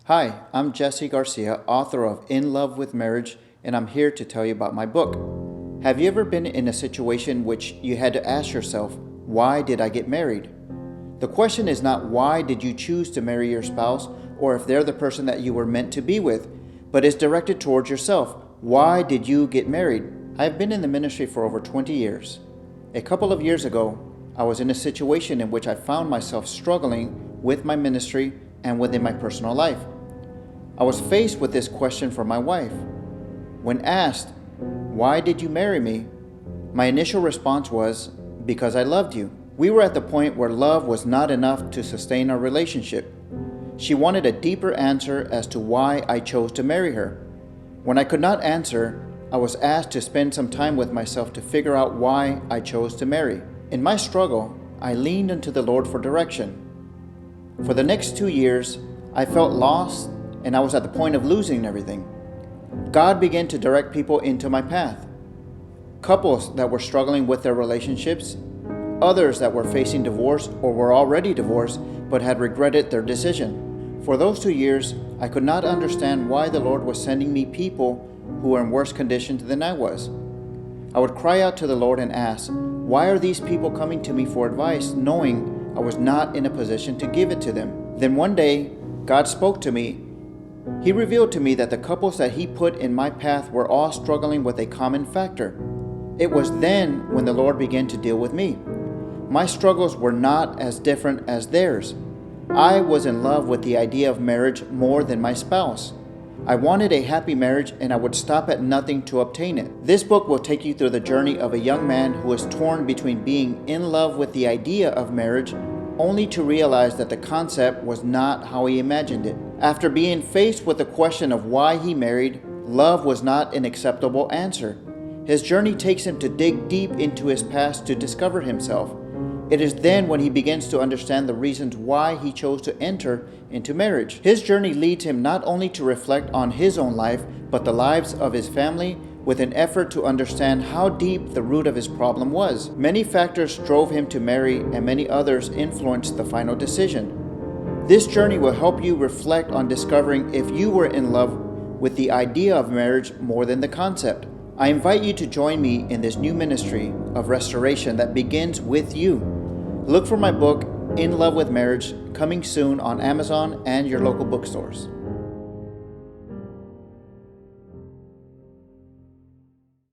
Hi, I'm Jesse Garcia, author of In Love with Marriage, and I'm here to tell you about my book. Have you ever been in a situation which you had to ask yourself, why did I get married? The question is not why did you choose to marry your spouse or if they're the person that you were meant to be with, but is directed towards yourself. Why did you get married? I've been in the ministry for over 20 years. A couple of years ago, I was in a situation in which I found myself struggling with my ministry and within my personal life. I was faced with this question from my wife. When asked, "Why did you marry me?" my initial response was, "Because I loved you." We were at the point where love was not enough to sustain our relationship. She wanted a deeper answer as to why I chose to marry her. When I could not answer, I was asked to spend some time with myself to figure out why I chose to marry. In my struggle, I leaned into the Lord for direction. For the next 2 years, I felt lost and I was at the point of losing everything. God began to direct people into my path. Couples that were struggling with their relationships, others that were facing divorce or were already divorced but had regretted their decision. For those 2 years, I could not understand why the Lord was sending me people who were in worse conditions than I was. I would cry out to the Lord and ask, why are these people coming to me for advice knowing I was not in a position to give it to them? Then one day, God spoke to me. He revealed to me that the couples that He put in my path were all struggling with a common factor. It was then when the Lord began to deal with me. My struggles were not as different as theirs. I was in love with the idea of marriage more than my spouse. I wanted a happy marriage and I would stop at nothing to obtain it. This book will take you through the journey of a young man who was torn between being in love with the idea of marriage only to realize that the concept was not how he imagined it. After being faced with the question of why he married, love was not an acceptable answer. His journey takes him to dig deep into his past to discover himself. It is then when he begins to understand the reasons why he chose to enter into marriage. His journey leads him not only to reflect on his own life, but the lives of his family, with an effort to understand how deep the root of his problem was. Many factors drove him to marry, and many others influenced the final decision. This journey will help you reflect on discovering if you were in love with the idea of marriage more than the concept. I invite you to join me in this new ministry of restoration that begins with you. Look for my book, In Love with Marriage, coming soon on Amazon and your local bookstores.